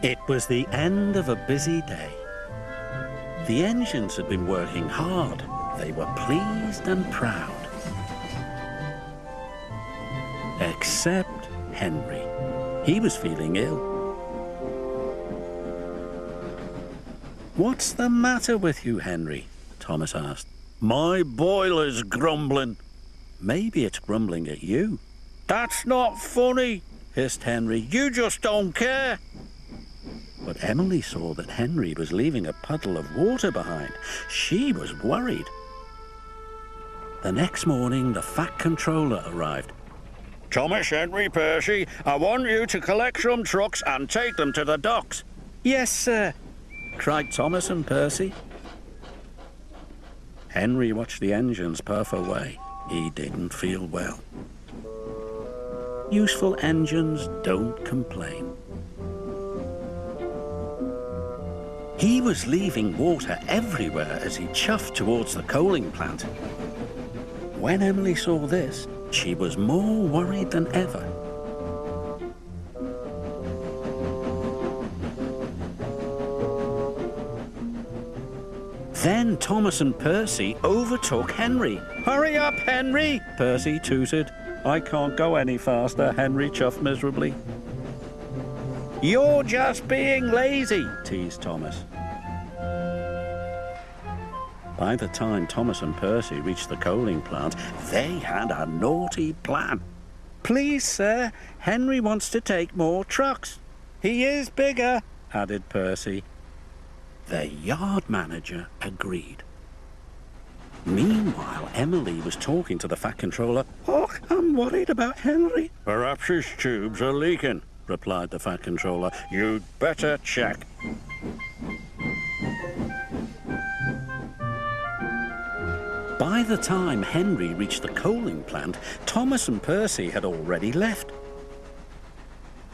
It was the end of a busy day. The engines had been working hard. They were pleased and proud. Except Henry. He was feeling ill. "What's the matter with you, Henry?" Thomas asked. "My boiler's grumbling." "Maybe it's grumbling at you." "That's not funny," hissed Henry. "You just don't care." But Emily saw that Henry was leaving a puddle of water behind. She was worried. The next morning, the Fat Controller arrived. "Thomas, Henry, Percy, I want you to collect some trucks and take them to the docks." "Yes, sir," cried Thomas and Percy. Henry watched the engines puff away. He didn't feel well. Useful engines don't complain. He was leaving water everywhere as he chuffed towards the coaling plant. When Emily saw this, she was more worried than ever. Then Thomas and Percy overtook Henry. "Hurry up, Henry!" Percy tooted. "I can't go any faster," Henry chuffed miserably. "You're just being lazy," teased Thomas. By the time Thomas and Percy reached the coaling plant, they had a naughty plan. "Please, sir, Henry wants to take more trucks." "He is bigger," added Percy. The yard manager agreed. Meanwhile, Emily was talking to the Fat Controller. "Oh, I'm worried about Henry." "Perhaps his tubes are leaking," replied the Fat Controller. "You'd better check." By the time Henry reached the coaling plant, Thomas and Percy had already left.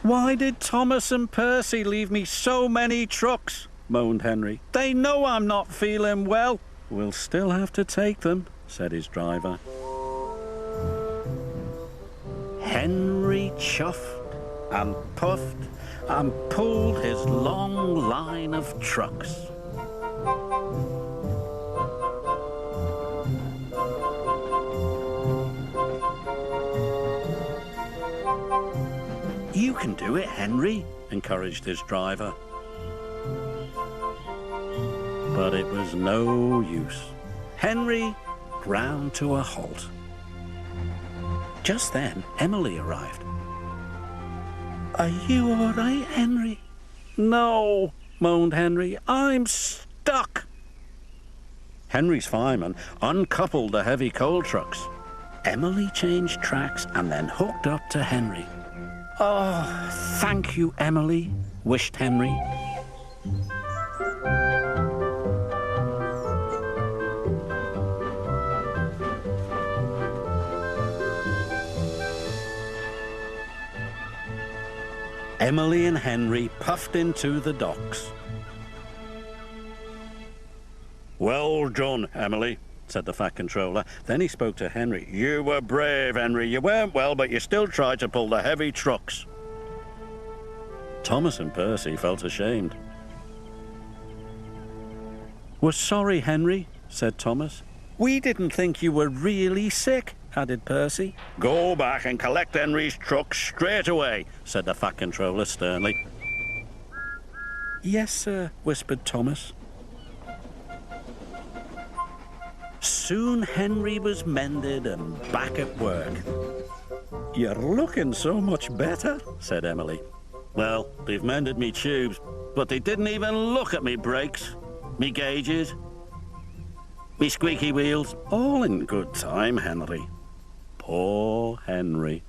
"Why did Thomas and Percy leave me so many trucks?" moaned Henry. "They know I'm not feeling well." "We'll still have to take them," said his driver. Henry chuffed and puffed and pulled his long line of trucks. "You can do it, Henry," encouraged his driver. But it was no use. Henry ground to a halt. Just then, Emily arrived. "Are you all right, Henry?" "No," moaned Henry. "I'm stuck." Henry's fireman uncoupled the heavy coal trucks. Emily changed tracks and then hooked up to Henry. "Oh, thank you, Emily," wished Henry. Emily and Henry puffed into the docks. "Well done, Emily," said the Fat Controller. Then he spoke to Henry. "You were brave, Henry. You weren't well, but you still tried to pull the heavy trucks." Thomas and Percy felt ashamed. "We're sorry, Henry," said Thomas. "We didn't think you were really sick," added Percy. "Go back and collect Henry's truck straight away," said the Fat Controller sternly. "Yes, sir," whispered Thomas. Soon Henry was mended and back at work. "You're looking so much better," said Emily. "Well, they've mended me tubes, but they didn't even look at me brakes, me gauges, me squeaky wheels. All in good time, Henry." Poor Henry.